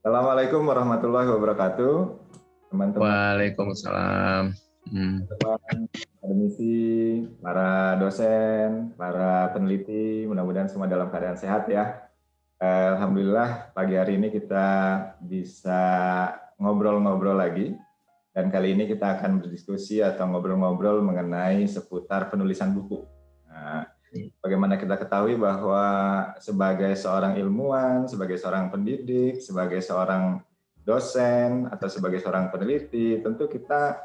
Assalamualaikum warahmatullahi wabarakatuh, teman-teman, Waalaikumsalam. akademisi, para dosen, para peneliti, mudah-mudahan semua dalam keadaan sehat ya. Alhamdulillah pagi hari ini kita bisa ngobrol-ngobrol lagi, dan kali ini kita akan berdiskusi atau ngobrol-ngobrol mengenai seputar penulisan buku. Nah, bagaimana kita ketahui bahwa sebagai seorang ilmuwan, sebagai seorang pendidik, sebagai seorang dosen, atau sebagai seorang peneliti, tentu kita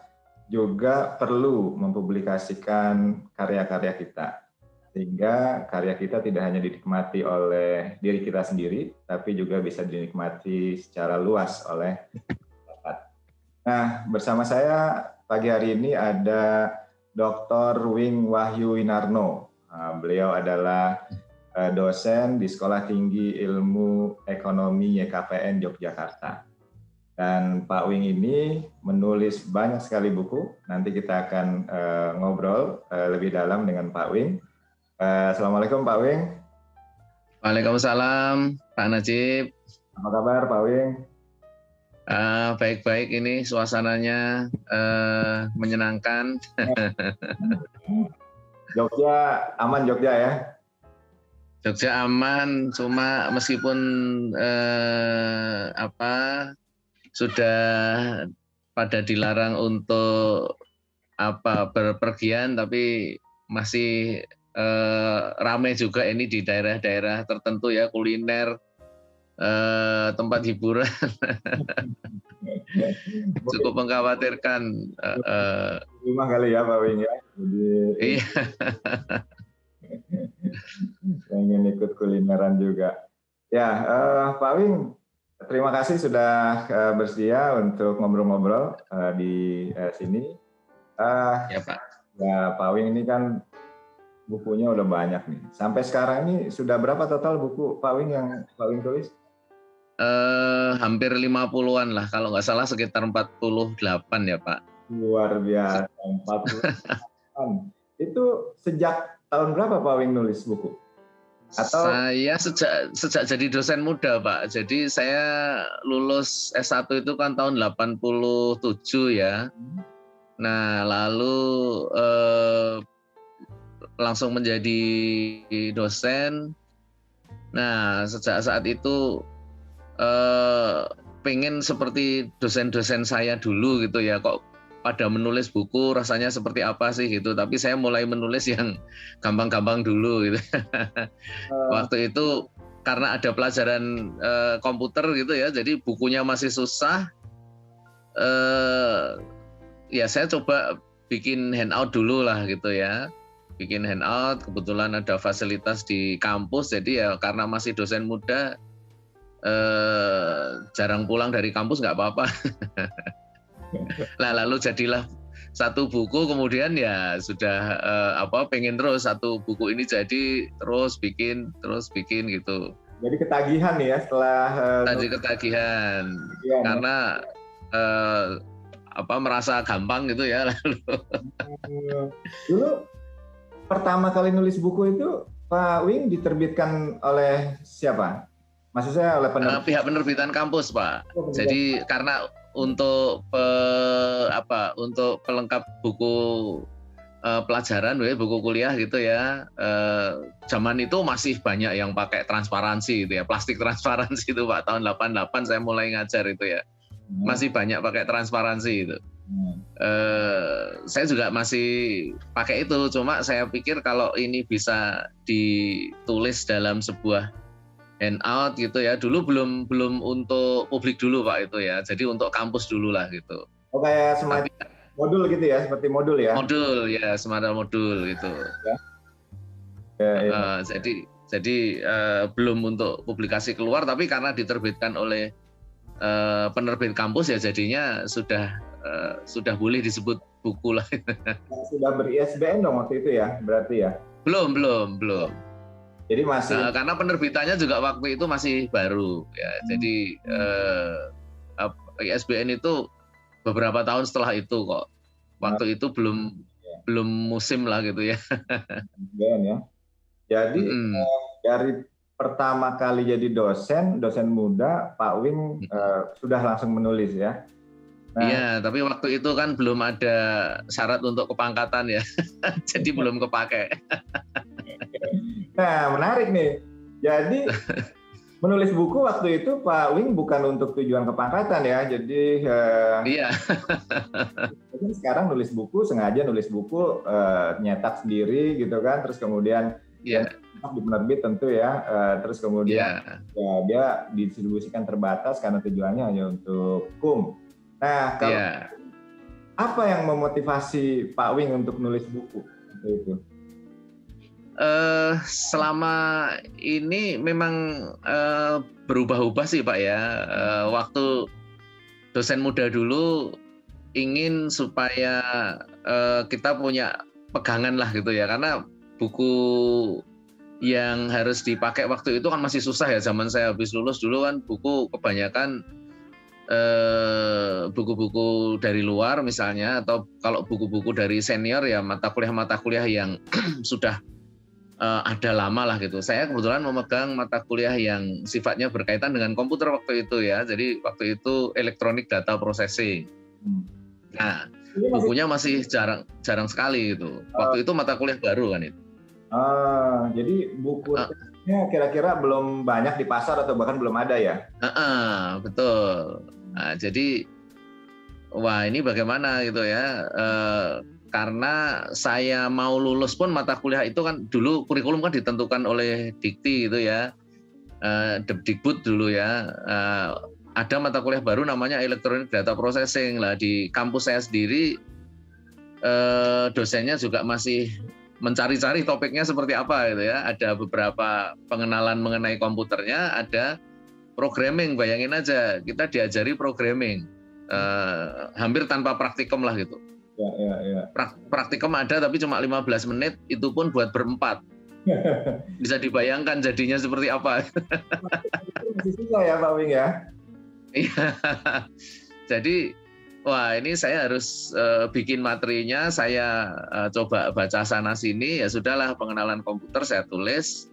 juga perlu mempublikasikan karya-karya kita. Sehingga karya kita tidak hanya dinikmati oleh diri kita sendiri, tapi juga bisa dinikmati secara luas oleh masyarakat. Nah, bersama saya pagi hari ini ada Dr. Wing Wahyu Winarno. Beliau adalah dosen di Sekolah Tinggi Ilmu Ekonomi YKPN Yogyakarta. Dan Pak Wing ini menulis banyak sekali buku. Nanti kita akan ngobrol lebih dalam dengan Pak Wing. Assalamualaikum Pak Wing. Waalaikumsalam, Pak Najib. Apa kabar Pak Wing? Baik-baik, ini suasananya menyenangkan. Jogja aman Jogja ya? Jogja aman, cuma meskipun sudah pada dilarang untuk berpergian, tapi masih ramai juga ini di daerah-daerah tertentu ya, kuliner, tempat hiburan. Cukup mengkhawatirkan. Rumah kali ya Pak Wing ya. Jadi, iya. pengen ikut kulineran juga. Ya, Pak Wing, terima kasih sudah bersedia untuk ngobrol-ngobrol di sini. Ya Pak. Ya Pak Wing ini kan bukunya udah banyak nih. Sampai sekarang ini sudah berapa total buku Pak Wing yang Pak Wing tulis? Hampir 50-an lah, kalau nggak salah sekitar 48 ya Pak. Luar biasa, 48. Itu sejak tahun berapa Pak Wing nulis buku? Atau saya sejak jadi dosen muda Pak. Jadi saya lulus S1 itu kan tahun 87 ya. Nah lalu langsung menjadi dosen. Nah sejak saat itu pengen seperti dosen-dosen saya dulu gitu ya, kok pada menulis buku rasanya seperti apa sih gitu, tapi saya mulai menulis yang gampang-gampang dulu gitu. Waktu itu karena ada pelajaran komputer gitu ya, jadi bukunya masih susah, ya saya coba bikin handout dulu lah gitu ya, bikin handout, kebetulan ada fasilitas di kampus, jadi ya karena masih dosen muda, jarang pulang dari kampus nggak apa-apa. Nah lalu jadilah satu buku, kemudian ya sudah pengen terus satu buku ini jadi terus bikin gitu. Jadi ketagihan nih ya setelah tadi ketagihan ya, karena merasa gampang gitu ya lalu. Dulu pertama kali nulis buku itu Pak Wing diterbitkan oleh siapa? Maksud saya oleh pihak penerbitan kampus Pak. Jadi karena untuk untuk pelengkap buku pelajaran, buku kuliah gitu ya. Zaman itu masih banyak yang pakai transparansi gitu ya, plastik transparansi itu Pak. Tahun 88 saya mulai ngajar itu ya. Masih banyak pakai transparansi itu. Saya juga masih pakai itu, cuma saya pikir kalau ini bisa ditulis dalam sebuah handout gitu ya. Dulu belum untuk publik dulu Pak itu ya. Jadi untuk kampus dulu lah gitu. Oh kayak semacam modul gitu ya, seperti modul ya? Modul ya, semacam modul gitu. Ya. Jadi belum untuk publikasi keluar, tapi karena diterbitkan oleh penerbit kampus ya jadinya sudah boleh disebut buku lah. Sudah ber-ISBN dong waktu itu ya, berarti ya? Belum. Jadi masih karena penerbitannya juga waktu itu masih baru ya. Jadi ISBN itu beberapa tahun setelah itu kok. Waktu itu belum musim lah gitu ya. ISBN ya. Jadi dari pertama kali jadi dosen muda, Pak Wing sudah langsung menulis ya. Iya, tapi waktu itu kan belum ada syarat untuk kepangkatan ya, jadi belum kepake. Nah, menarik nih. Jadi menulis buku waktu itu Pak Wing bukan untuk tujuan kepangkatan ya. Jadi Iya. Sekarang nulis buku, sengaja nulis buku, nyetak sendiri gitu kan, terus kemudian di penerbit tentu ya, terus kemudian ya, dia didistribusikan terbatas karena tujuannya hanya untuk HUM. Nah, kalau apa yang memotivasi Pak Wing untuk nulis buku itu? Selama ini memang berubah-ubah sih Pak ya. Waktu dosen muda dulu ingin supaya kita punya pegangan lah gitu ya, karena buku yang harus dipakai waktu itu kan masih susah ya. Zaman saya habis lulus dulu kan buku kebanyakan buku-buku dari luar misalnya, atau kalau buku-buku dari senior ya mata kuliah yang sudah ada lama lah gitu. Saya kebetulan memegang mata kuliah yang sifatnya berkaitan dengan komputer waktu itu ya. Jadi waktu itu Electronic Data Processing. Nah, bukunya masih jarang sekali gitu. Waktu itu mata kuliah baru kan itu. Jadi bukunya kira-kira belum banyak di pasar atau bahkan belum ada ya? Betul. Nah, jadi wah ini bagaimana gitu ya? Karena saya mau lulus pun mata kuliah itu kan dulu kurikulum kan ditentukan oleh Dikti gitu ya, Dikbud dulu ya. Ada mata kuliah baru namanya Electronic Data Processing lah. Di kampus saya sendiri dosennya juga masih mencari-cari topiknya seperti apa gitu ya. Ada beberapa pengenalan mengenai komputernya, ada programming. Bayangin aja kita diajari programming hampir tanpa praktikum lah gitu. Ya. Praktikum ada tapi cuma 15 menit, itu pun buat berempat. Bisa dibayangkan jadinya seperti apa. Masih susah ya Pak Wing ya? Iya. Jadi wah ini saya harus bikin materinya, saya coba baca sana sini, ya sudahlah pengenalan komputer saya tulis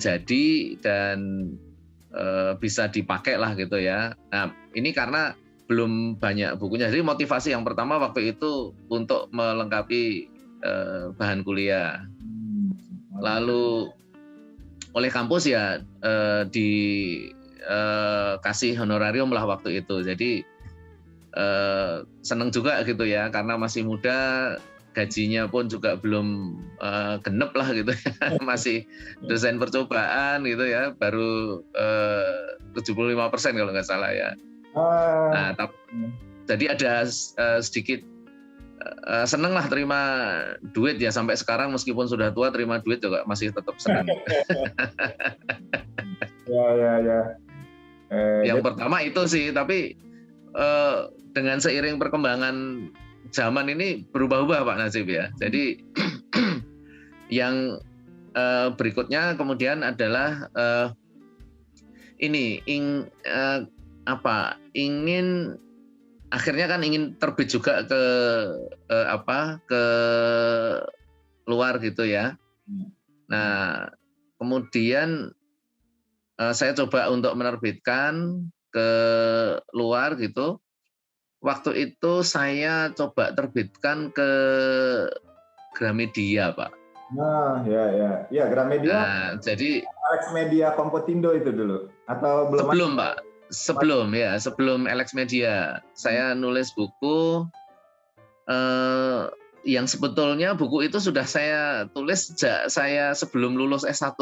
jadi dan bisa dipakai lah gitu ya. Nah ini karena belum banyak bukunya, jadi motivasi yang pertama waktu itu untuk melengkapi bahan kuliah. Lalu oleh kampus ya dikasih honorarium lah waktu itu. Jadi seneng juga gitu ya, karena masih muda, gajinya pun juga belum genep lah gitu ya. Masih dosen percobaan gitu ya, baru 75% kalau nggak salah ya. Nah, jadi ada sedikit seneng lah terima duit ya, sampai sekarang meskipun sudah tua terima duit juga masih tetap seneng. Ya. Yang pertama itu sih, tapi dengan seiring perkembangan zaman ini berubah-ubah Pak Najib ya. Jadi yang berikutnya kemudian adalah akhirnya kan ingin terbit juga ke luar gitu ya. Nah, kemudian saya coba untuk menerbitkan ke luar gitu. Waktu itu saya coba terbitkan ke Gramedia, Pak. Nah, ya Gramedia. Nah, jadi Alex Media Kompotindo itu dulu atau belum? Sebelum, Pak. Sebelum Alex Media. Saya nulis buku yang sebetulnya buku itu sudah saya tulis sejak saya sebelum lulus S1.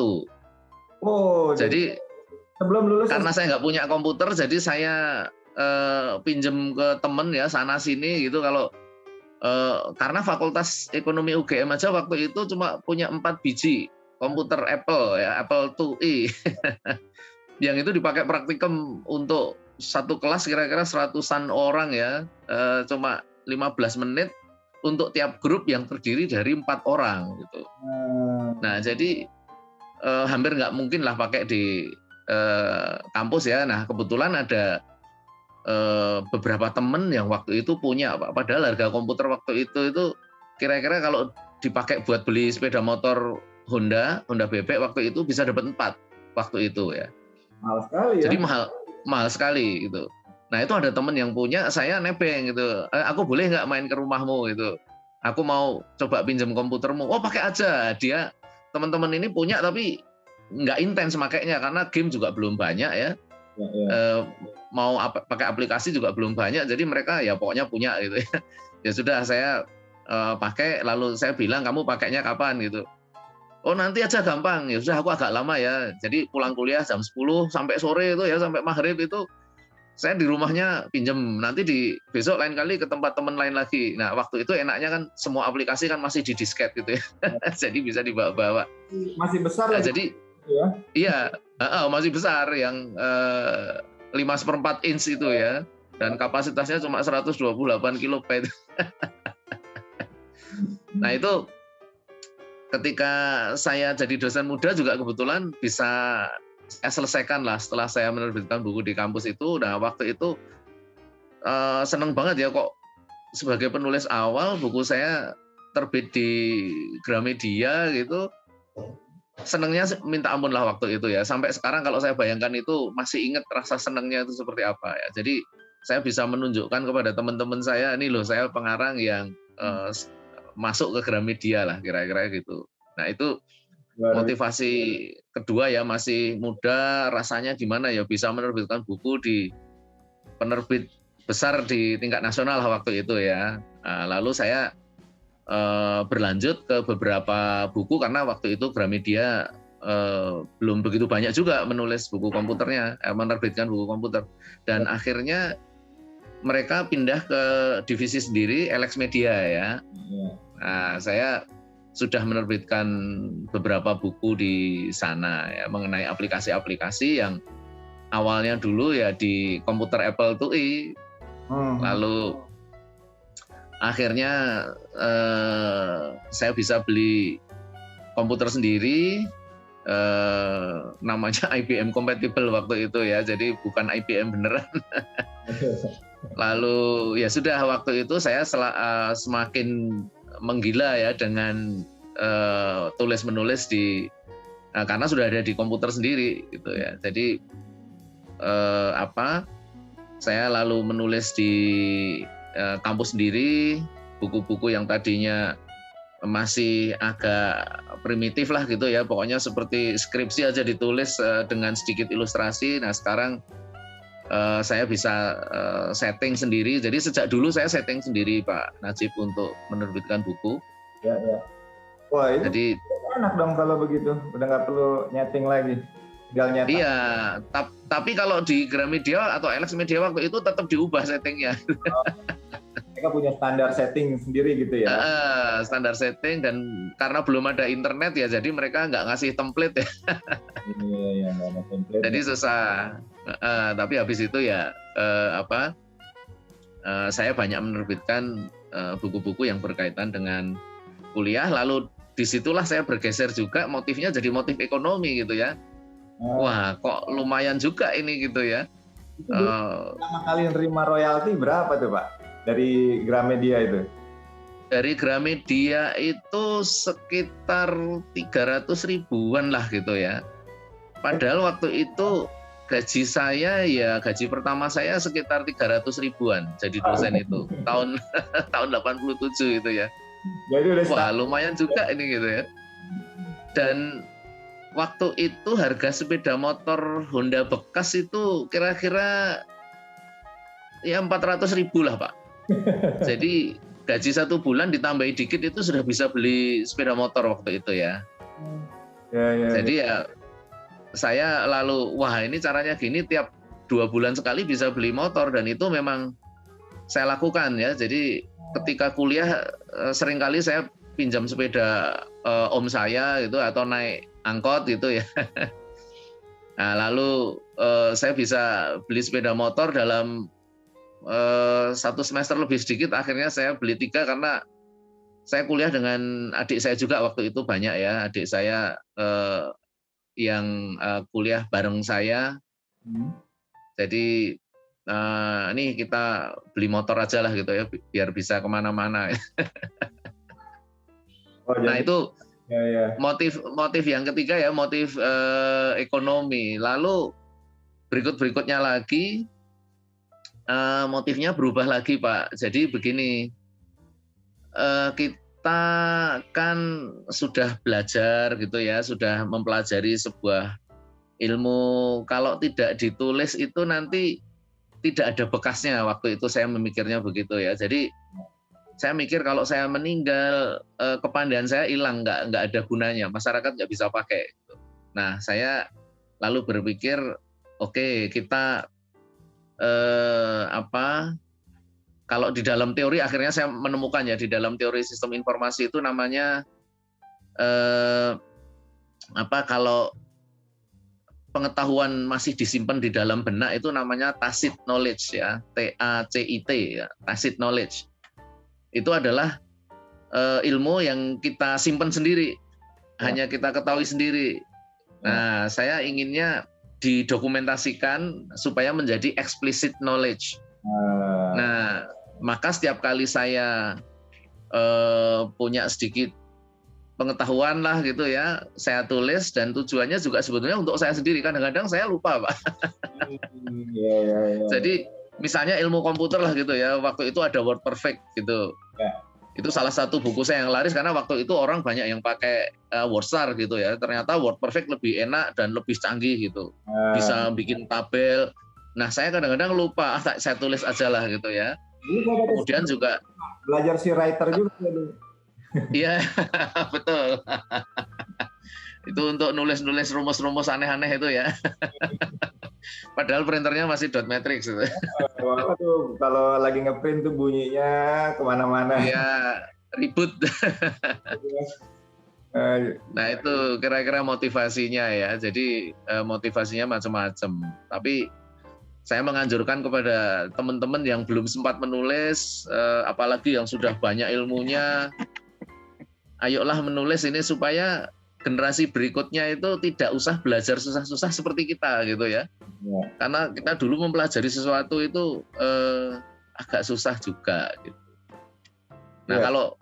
Oh, jadi sebelum lulus karena saya nggak punya komputer, jadi saya pinjem ke temen ya sana sini gitu. Kalau karena Fakultas Ekonomi UGM aja waktu itu cuma punya 4 biji komputer Apple ya, Apple IIe. Yang itu dipakai praktikum untuk satu kelas kira-kira 100-an orang ya, cuma 15 menit untuk tiap grup yang terdiri dari 4 orang gitu. Nah jadi hampir nggak mungkin lah pakai di kampus ya. Nah kebetulan ada beberapa temen yang waktu itu punya, Pak. Padahal harga komputer waktu itu kira-kira kalau dipakai buat beli sepeda motor Honda Bebek waktu itu bisa dapat 4 waktu itu ya. Mahal sekali ya. Jadi mahal sekali gitu. Nah itu ada teman yang punya, saya nebeng gitu. Aku boleh nggak main ke rumahmu gitu. Aku mau coba pinjam komputermu. Oh pakai aja. Dia teman-teman ini punya tapi nggak intens makainya karena game juga belum banyak ya. Mau pakai aplikasi juga belum banyak. Jadi mereka ya pokoknya punya gitu ya. Ya sudah saya pakai. Lalu saya bilang kamu pakainya kapan gitu. Oh nanti aja gampang. Ya sudah aku agak lama ya. Jadi pulang kuliah jam 10 sampai sore itu ya sampai maghrib itu saya di rumahnya pinjem, nanti besok lain kali ke tempat teman lain lagi. Nah waktu itu enaknya kan semua aplikasi kan masih di disket gitu ya, jadi bisa dibawa-bawa. Masih besar nah, lagi. Jadi ya? Iya, masih besar yang 5/4 inch itu ya, dan kapasitasnya cuma 128 kilobyte. Nah itu ketika saya jadi dosen muda juga kebetulan bisa saya selesaikan lah setelah saya menerbitkan buku di kampus itu. Nah waktu itu seneng banget ya kok sebagai penulis awal buku saya terbit di Gramedia gitu. Senengnya minta ampun lah waktu itu ya. Sampai sekarang kalau saya bayangkan itu masih ingat rasa senengnya itu seperti apa ya. Jadi saya bisa menunjukkan kepada teman-teman saya, ini loh saya pengarang yang masuk ke Gramedia lah kira-kira gitu. Nah itu motivasi kedua ya, masih muda rasanya gimana ya bisa menerbitkan buku di penerbit besar di tingkat nasional waktu itu ya. Nah, lalu saya berlanjut ke beberapa buku karena waktu itu Gramedia belum begitu banyak juga menulis buku komputernya, menerbitkan buku komputer. Dan akhirnya mereka pindah ke divisi sendiri, Alex Media ya. Nah, saya sudah menerbitkan beberapa buku di sana ya mengenai aplikasi-aplikasi yang awalnya dulu ya di komputer Apple IIe. Lalu akhirnya saya bisa beli komputer sendiri, namanya IBM compatible waktu itu ya, jadi bukan IBM beneran. Lalu ya sudah waktu itu saya semakin menggila ya dengan tulis menulis karena sudah ada di komputer sendiri gitu ya. Jadi saya lalu menulis di kampus sendiri, buku-buku yang tadinya masih agak primitif lah gitu ya, pokoknya seperti skripsi aja ditulis dengan sedikit ilustrasi. Nah sekarang saya bisa setting sendiri. Jadi sejak dulu saya setting sendiri Pak Najib untuk menerbitkan buku. Ya. Wah itu jadi enak dong kalau begitu, udah nggak perlu nyeting lagi, tinggal nyetak. Iya, tapi kalau di Gramedia atau Alex Media waktu itu tetap diubah settingnya. Mereka punya standar setting sendiri gitu ya? Standar setting, dan karena belum ada internet ya, jadi mereka nggak ngasih template ya. Iya, nggak ada template. Jadi susah. Tapi habis itu ya saya banyak menerbitkan buku-buku yang berkaitan dengan kuliah. Lalu disitulah saya bergeser juga, motifnya jadi motif ekonomi gitu ya. Wah, kok lumayan juga ini gitu ya. Pertama kali nerima royalti berapa tuh Pak dari Gramedia itu? Dari Gramedia itu sekitar 300 ribuan lah gitu ya. Padahal waktu itu gaji saya ya, gaji pertama saya sekitar 300 ribuan jadi dosen itu tahun 87 itu ya. Jadi udah wah lumayan juga ini gitu ya. Dan waktu itu harga sepeda motor Honda bekas itu kira-kira ya 400 ribu lah Pak. Jadi gaji 1 bulan ditambahi dikit itu sudah bisa beli sepeda motor waktu itu ya. Jadi ya saya lalu wah ini caranya gini, tiap 2 bulan sekali bisa beli motor, dan itu memang saya lakukan ya. Jadi ketika kuliah seringkali saya pinjam sepeda om saya gitu atau naik angkot gitu ya. Nah, lalu saya bisa beli sepeda motor dalam 1 semester lebih sedikit. Akhirnya saya beli 3 karena saya kuliah dengan adik saya juga waktu itu banyak ya. Adik saya yang kuliah bareng saya. Jadi ini kita beli motor aja lah gitu ya, biar bisa kemana-mana. Nah itu Ya. Motif yang ketiga ya, motif ekonomi. Lalu berikutnya lagi motifnya berubah lagi, Pak. Jadi begini, kita kan sudah belajar gitu ya, sudah mempelajari sebuah ilmu, kalau tidak ditulis itu nanti tidak ada bekasnya. Waktu itu saya memikirnya begitu ya. Jadi saya mikir kalau saya meninggal, kepandaian saya hilang, nggak ada gunanya, masyarakat nggak bisa pakai. Nah, saya lalu berpikir, oke, kita kalau di dalam teori, akhirnya saya menemukan ya, di dalam teori sistem informasi itu namanya kalau pengetahuan masih disimpan di dalam benak itu namanya tacit knowledge ya, TACIT ya, tacit knowledge. Itu adalah ilmu yang kita simpan sendiri, hanya kita ketahui sendiri. Nah, saya inginnya didokumentasikan supaya menjadi explicit knowledge. Nah, maka setiap kali saya punya sedikit pengetahuan lah gitu ya, saya tulis, dan tujuannya juga sebetulnya untuk saya sendiri. Kadang-kadang saya lupa, Pak. Jadi misalnya ilmu komputer lah gitu ya, waktu itu ada WordPerfect gitu. Itu salah satu buku saya yang laris karena waktu itu orang banyak yang pakai WordStar gitu ya. Ternyata WordPerfect lebih enak dan lebih canggih gitu. Bisa bikin tabel. Nah, saya kadang-kadang lupa, saya tulis aja lah gitu ya. Kemudian juga belajar si writer juga. Iya, betul. Itu untuk nulis-nulis rumus-rumus aneh-aneh itu ya. Padahal printernya masih dot matrix itu. Waduh, kalau lagi ngeprint tuh bunyinya kemana-mana. Iya, ribut. Nah, itu kira-kira motivasinya ya. Jadi motivasinya macam-macam. Tapi saya menganjurkan kepada teman-teman yang belum sempat menulis, apalagi yang sudah banyak ilmunya, ayolah menulis ini supaya generasi berikutnya itu tidak usah belajar susah-susah seperti kita gitu ya. Karena kita dulu mempelajari sesuatu itu agak susah juga gitu. Nah, kalau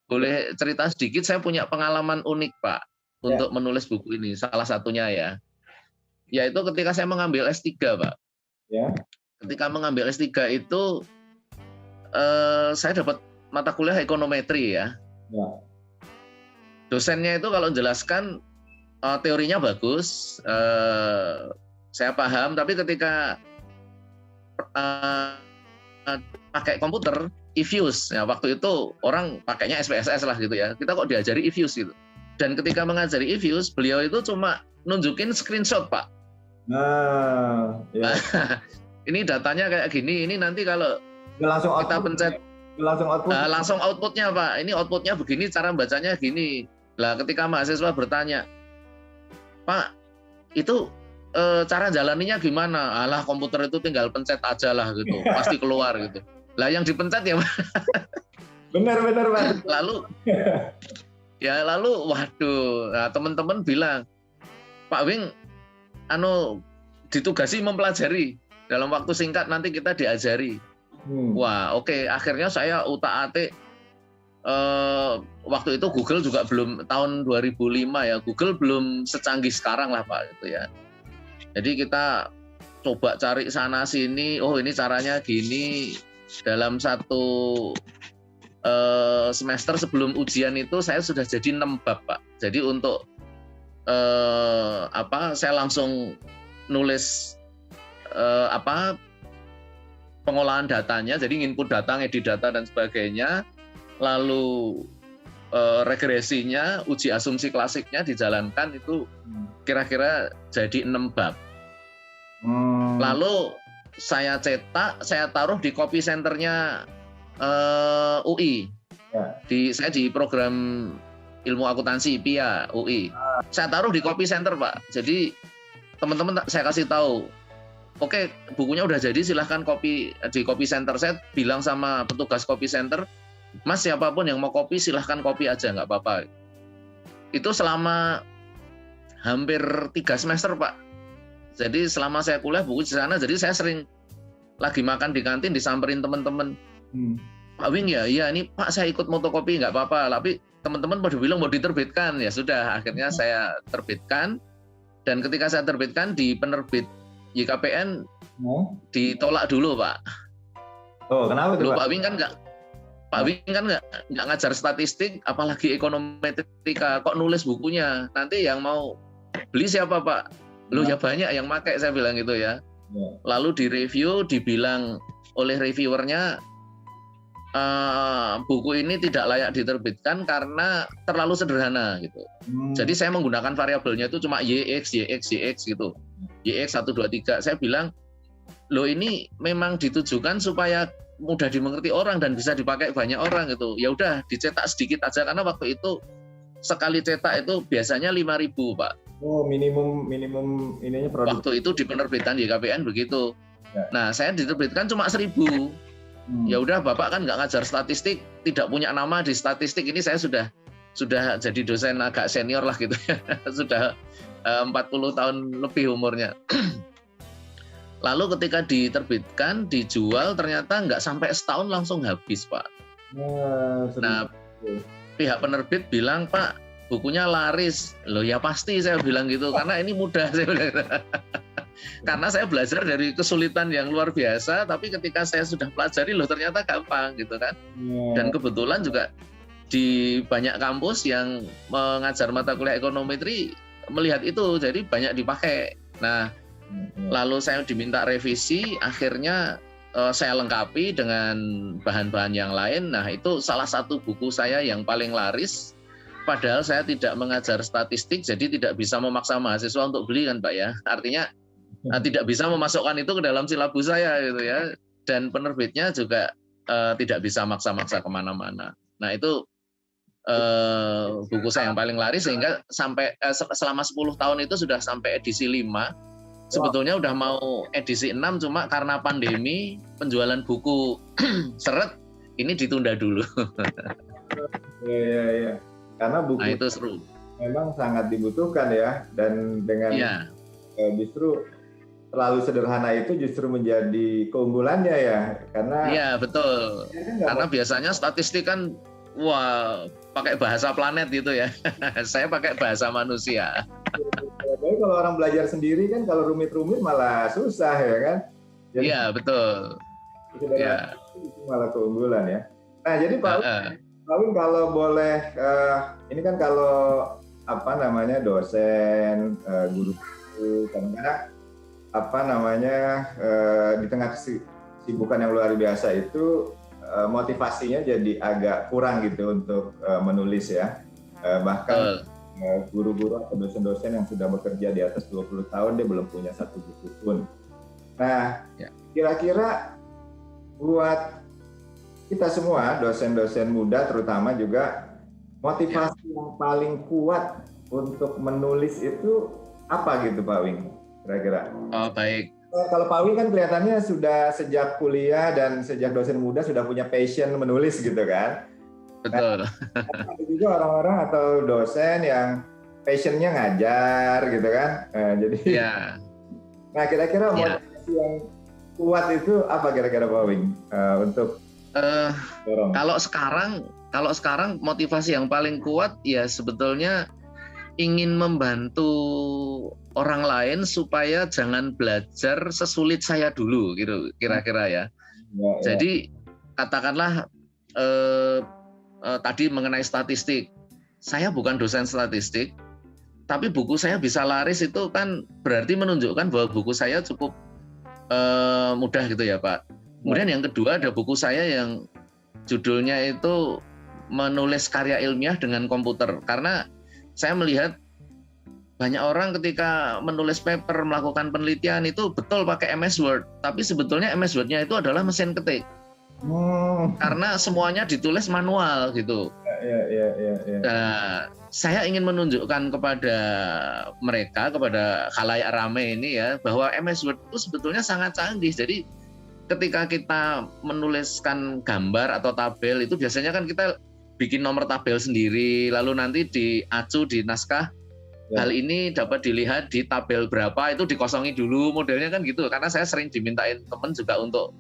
boleh cerita sedikit, saya punya pengalaman unik, Pak, untuk menulis buku ini. Salah satunya ya, yaitu ketika saya mengambil S3, Pak. Ketika mengambil S3 itu saya dapat mata kuliah ekonometri ya. Dosennya itu kalau menjelaskan teorinya bagus, saya paham, tapi ketika pakai komputer, eFuse, ya, waktu itu orang pakainya SPSS lah gitu ya, kita kok diajari eFuse gitu. Dan ketika mengajari eFuse, beliau itu cuma nunjukin screenshot, Pak. Ini datanya kayak gini, ini nanti kalau langsung kita pencet, langsung outputnya, Pak. Ini outputnya begini, cara bacanya gini. Lah, ketika mahasiswa bertanya, Pak, itu cara jalaninya gimana? Alah, komputer itu tinggal pencet aja lah gitu, pasti keluar gitu. Lah, yang dipencet ya, benar Pak. Lalu, waduh, nah, teman-teman bilang, Pak Wing, ditugasi mempelajari dalam waktu singkat, nanti kita diajari. Wah, oke. Akhirnya saya utak-atik. Waktu itu Google juga belum, tahun 2005 ya, Google belum secanggih sekarang lah, Pak, gitu ya. Jadi kita coba cari sana sini, oh ini caranya gini. Dalam satu semester sebelum ujian itu saya sudah jadi 6 bab, Pak. Jadi untuk saya langsung nulis pengolahan datanya, jadi input data, ngedit data dan sebagainya, lalu regresinya, uji asumsi klasiknya dijalankan, itu kira-kira jadi 6 bab. Lalu saya cetak, saya taruh di copy centernya UI. Saya di program ilmu akuntansi PIA UI. Saya taruh di copy center, Pak. Jadi teman-teman saya kasih tahu, oke, bukunya udah jadi, silahkan copy di copy center. Saya bilang sama petugas copy center, Mas, siapapun yang mau copy silahkan copy aja, nggak apa-apa. Itu selama hampir 3 semester, Pak. Jadi selama saya kuliah buku di sana, jadi saya sering lagi makan di kantin disamperin teman-teman. Pak Wing ya, iya ini Pak saya ikut motokopi, nggak apa-apa. Tapi teman-teman pada bilang mau diterbitkan, ya sudah akhirnya saya terbitkan. Dan ketika saya terbitkan di penerbit YKPN ditolak dulu, Pak. Oh, kenapa tuh, Pak Pak? Wing kan nggak ngajar statistik, apalagi ekonometrika, kok nulis bukunya. Nanti yang mau beli siapa, Pak? Loh ya banyak yang pakai, saya bilang gitu ya. Lalu direview, dibilang oleh reviewernya, buku ini tidak layak diterbitkan karena terlalu sederhana gitu. Jadi saya menggunakan variabelnya itu cuma YX gitu. YX 1, 2, 3. Saya bilang, loh ini memang ditujukan supaya mudah dimengerti orang dan bisa dipakai banyak orang gitu. Ya udah dicetak sedikit aja, karena waktu itu sekali cetak itu biasanya 5.000, Pak. Oh, minimum ininya produk. Waktu itu di penerbitan YKPN begitu. Ya. Nah, saya diterbitkan cuma 1.000. Ya udah, Bapak kan nggak ngajar statistik, tidak punya nama di statistik. Ini saya sudah jadi dosen agak senior lah gitu ya. Sudah 40 tahun lebih umurnya. Lalu ketika diterbitkan, dijual, ternyata nggak sampai setahun langsung habis, Pak. Nah, pihak penerbit bilang, Pak, bukunya laris. Loh ya pasti, saya bilang gitu, karena ini mudah, saya bilang gitu. Karena saya belajar dari kesulitan yang luar biasa, tapi ketika saya sudah pelajari, loh ternyata gampang gitu kan. Dan kebetulan juga di banyak kampus yang mengajar mata kuliah ekonometri melihat itu, jadi banyak dipakai. Nah, lalu saya diminta revisi, akhirnya saya lengkapi dengan bahan-bahan yang lain. Nah, itu salah satu buku saya yang paling laris. Padahal saya tidak mengajar statistik, jadi tidak bisa memaksa mahasiswa untuk beli kan, Pak ya. Artinya tidak bisa memasukkan itu ke dalam silabus saya gitu ya. Dan penerbitnya juga tidak bisa maksa-maksa kemana-mana. Nah, itu buku saya yang paling laris, sehingga sampai selama 10 tahun itu sudah sampai edisi 5. Sebetulnya udah mau edisi 6, cuma karena pandemi penjualan buku seret, ini ditunda dulu. Iya. Karena buku itu seru. Memang sangat dibutuhkan ya, dan dengan justru terlalu sederhana itu justru menjadi keunggulannya ya, karena iya betul. Karena biasanya statistik kan pakai bahasa planet gitu ya. Saya pakai bahasa manusia. Jadi kalau orang belajar sendiri kan, kalau rumit-rumit malah susah ya kan. Iya betul. Ya. Itu malah keunggulan ya. Nah jadi Pak Wing, kalau boleh, ini kan kalau dosen, guru kadang-kadang di tengah kesibukan yang luar biasa itu motivasinya jadi agak kurang gitu untuk menulis ya. Bahkan guru-guru atau dosen-dosen yang sudah bekerja di atas 20 tahun dia belum punya satu buku pun. Nah, kira-kira buat kita semua dosen-dosen muda terutama juga, motivasi yang paling kuat untuk menulis itu apa gitu Pak Wing? Kira-kira. Oh baik. Kalau Pak Wing kan kelihatannya sudah sejak kuliah dan sejak dosen muda sudah punya passion menulis gitu kan. Betul. Nah, ada juga orang-orang atau dosen yang passionnya ngajar gitu kan. Jadi. Nah kira-kira motivasi yang kuat itu apa kira-kira Pak Wing untuk kalau sekarang motivasi yang paling kuat ya sebetulnya ingin membantu orang lain supaya jangan belajar sesulit saya dulu gitu kira-kira ya. Jadi katakanlah tadi mengenai statistik, saya bukan dosen statistik, tapi buku saya bisa laris itu kan berarti menunjukkan bahwa buku saya cukup mudah gitu ya Pak. Kemudian yang kedua ada buku saya yang judulnya itu menulis karya ilmiah dengan komputer. Karena saya melihat banyak orang ketika menulis paper, melakukan penelitian itu betul pakai MS Word. Tapi sebetulnya MS Word-nya itu adalah mesin ketik. Karena semuanya ditulis manual gitu. Nah, saya ingin menunjukkan kepada mereka, kepada khalayak ramai ini ya, bahwa MS Word itu sebetulnya sangat canggih. Jadi ketika kita menuliskan gambar atau tabel itu biasanya kan kita bikin nomor tabel sendiri, lalu nanti diacu di naskah. Hal ini dapat dilihat di tabel berapa, itu dikosongi dulu, modelnya kan gitu. Karena saya sering dimintain teman juga untuk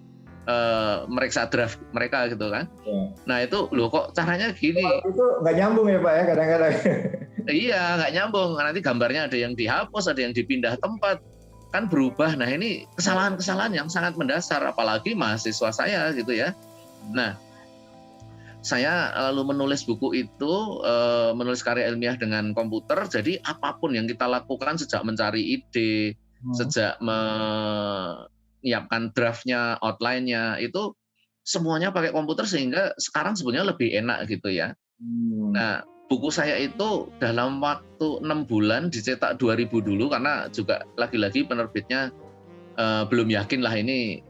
meriksa draft mereka gitu kan. Ya. Nah itu loh kok caranya gini. Itu nggak nyambung ya Pak ya kadang-kadang. Iya nggak nyambung. Nanti gambarnya ada yang dihapus, ada yang dipindah tempat, kan berubah. Nah ini kesalahan-kesalahan yang sangat mendasar, apalagi mahasiswa saya gitu ya. Nah saya lalu menulis buku itu, menulis karya ilmiah dengan komputer. Jadi apapun yang kita lakukan sejak mencari ide, sejak menyiapkan draftnya, outline-nya, itu semuanya pakai komputer sehingga sekarang sebenarnya lebih enak gitu ya. Nah, buku saya itu dalam waktu 6 bulan dicetak 2000 dulu karena juga lagi-lagi penerbitnya belum yakin lah ini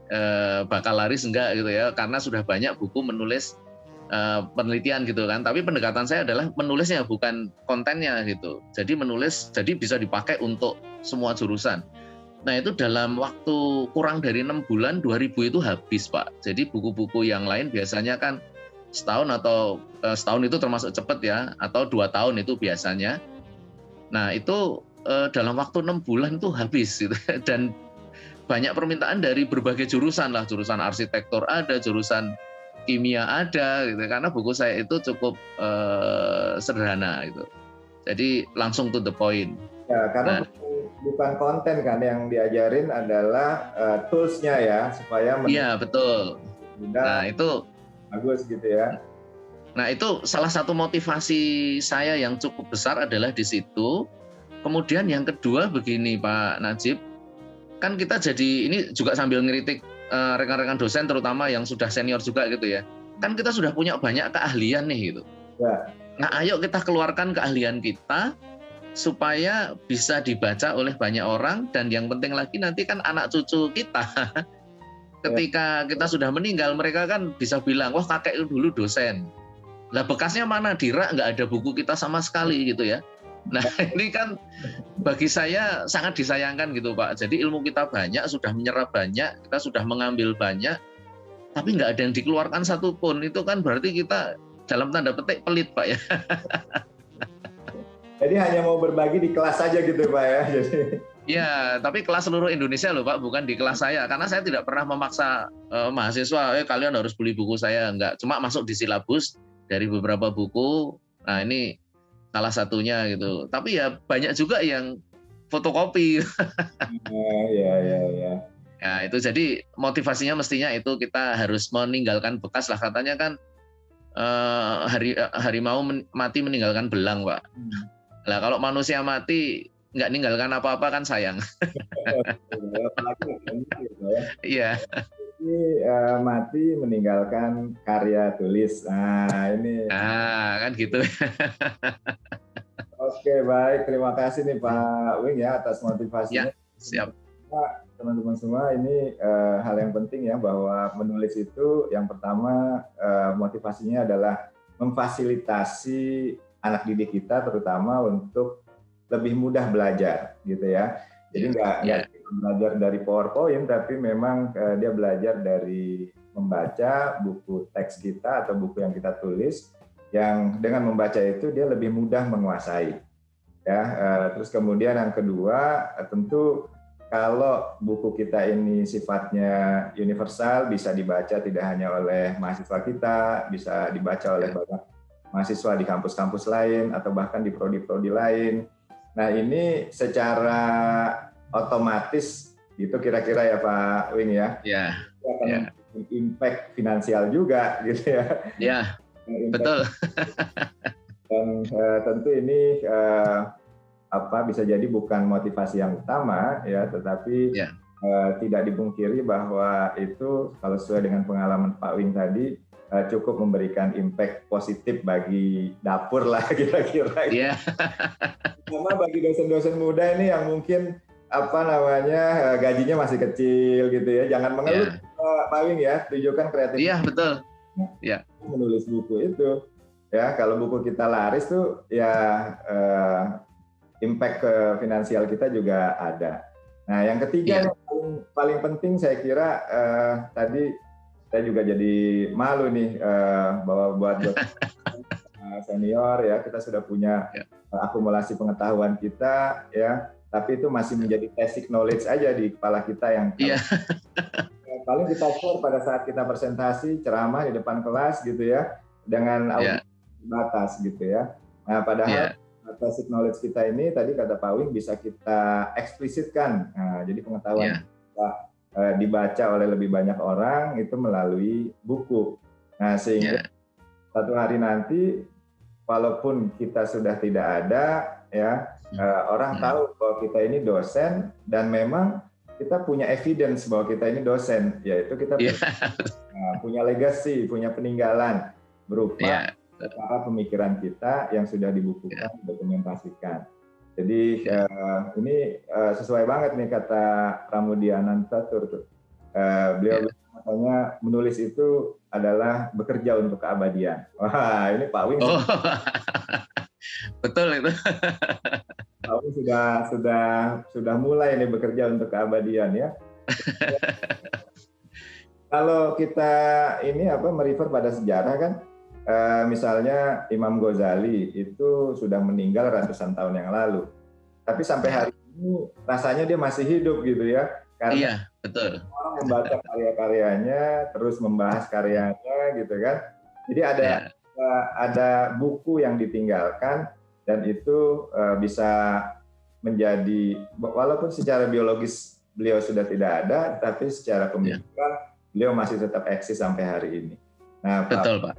bakal laris enggak gitu ya, karena sudah banyak buku menulis penelitian gitu kan. Tapi pendekatan saya adalah menulisnya bukan kontennya gitu. Jadi menulis jadi bisa dipakai untuk semua jurusan. Nah itu dalam waktu kurang dari 6 bulan 2000 itu habis Pak. Jadi buku-buku yang lain biasanya kan setahun atau setahun itu termasuk cepat ya, atau 2 tahun itu biasanya. Nah itu dalam waktu 6 bulan itu habis gitu. Dan banyak permintaan dari berbagai jurusan lah, jurusan arsitektur ada, jurusan kimia ada gitu. Karena buku saya itu cukup sederhana gitu. Jadi langsung to the point. Ya, karena bukan konten kan yang diajarin adalah tools-nya ya supaya iya betul. Nah itu bagus gitu ya. Nah itu salah satu motivasi saya yang cukup besar adalah di situ. Kemudian yang kedua begini Pak Najib, kan kita jadi ini juga sambil ngeritik rekan-rekan dosen terutama yang sudah senior juga gitu ya. Kan kita sudah punya banyak keahlian nih gitu. Ya. Nah ayo kita keluarkan keahlian kita supaya bisa dibaca oleh banyak orang, dan yang penting lagi nanti kan anak cucu kita ketika kita sudah meninggal mereka kan bisa bilang wah kakek itu dulu dosen, lah bekasnya mana, di rak nggak ada buku kita sama sekali gitu ya. Nah ini kan bagi saya sangat disayangkan gitu Pak. Jadi ilmu kita banyak, sudah menyerap banyak, kita sudah mengambil banyak, tapi nggak ada yang dikeluarkan satupun. Itu kan berarti kita dalam tanda petik pelit Pak ya. Jadi hanya mau berbagi di kelas saja gitu Pak ya. Jadi ya, tapi kelas seluruh Indonesia loh Pak, bukan di kelas saya. Karena saya tidak pernah memaksa mahasiswa, kalian harus beli buku saya. Enggak, cuma masuk di silabus dari beberapa buku. Nah ini salah satunya gitu. Tapi ya banyak juga yang fotokopi. Ya. Ya itu jadi motivasinya mestinya itu kita harus meninggalkan bekas lah. Katanya kan harimau mati meninggalkan belang Pak. Lah kalau manusia mati nggak ninggalkan apa-apa kan sayang. Iya. Jadi mati meninggalkan karya tulis. Nah ini. Ah kan gitu. Oke baik, terima kasih nih Pak Wing ya atas motivasinya. Ya, siap. Teman-teman semua ini hal yang penting ya, bahwa menulis itu yang pertama motivasinya adalah memfasilitasi anak didik kita terutama untuk lebih mudah belajar gitu ya. Jadi nggak belajar dari PowerPoint, tapi memang dia belajar dari membaca buku teks kita atau buku yang kita tulis, yang dengan membaca itu dia lebih mudah menguasai. Ya, terus kemudian yang kedua tentu kalau buku kita ini sifatnya universal, bisa dibaca tidak hanya oleh mahasiswa kita, bisa dibaca oleh banyak mahasiswa di kampus-kampus lain atau bahkan di prodi-prodi lain. Nah ini secara otomatis gitu kira-kira ya Pak Wing ya. Iya. Akan impact finansial juga gitu ya. Iya. Betul. Dan tentu ini bisa jadi bukan motivasi yang utama ya, tetapi tidak dipungkiri bahwa itu kalau sesuai dengan pengalaman Pak Wing tadi cukup memberikan impact positif bagi dapur lah kira-kira. Iya. Sama bagi dosen-dosen muda ini yang mungkin gajinya masih kecil gitu ya, jangan mengeluh Pak Wing ya, tunjukkan kreativitas. Iya betul. Ya. Menulis buku itu ya, kalau buku kita laris tuh ya impact ke finansial kita juga ada. Nah yang ketiga yang paling penting saya kira tadi saya juga jadi malu nih bahwa buat senior ya kita sudah punya akumulasi pengetahuan kita ya, tapi itu masih menjadi basic knowledge aja di kepala kita yang paling kita share pada saat kita presentasi, ceramah di depan kelas gitu ya, dengan Ya, audiens terbatas gitu ya. Nah, padahal ya, basic knowledge kita ini tadi kata Pak Wing bisa kita eksplisitkan. Nah, jadi pengetahuan ya, kita dibaca oleh lebih banyak orang itu melalui buku. Nah, sehingga ya, satu hari nanti walaupun kita sudah tidak ada ya, orang hmm, tahu bahwa kita ini dosen dan memang kita punya evidence bahwa kita ini dosen, yaitu kita ya, punya legacy, punya peninggalan berupa ya, para pemikiran kita yang sudah ya, dibukukan, dokumentasikan. Jadi ya. ini sesuai banget nih kata Pramudiana Tatur tuh. Beliau Ya. katanya menulis itu adalah bekerja untuk keabadian. Wah, ini Pak Wing, Oh, betul itu. Pak Wing sudah mulai nih bekerja untuk keabadian ya. Kalau kita ini merefer pada sejarah kan, misalnya Imam Ghazali itu sudah meninggal ratusan tahun yang lalu. Tapi sampai Ya, hari ini rasanya dia masih hidup gitu ya, karena iya, betul. orang membaca karya-karyanya, terus membahas karyanya gitu kan. Jadi Ya, ada buku yang ditinggalkan dan itu bisa menjadi, walaupun secara biologis beliau sudah tidak ada, tapi secara ya, pemikiran beliau masih tetap eksis sampai hari ini. Nah, Pak betul, Pak.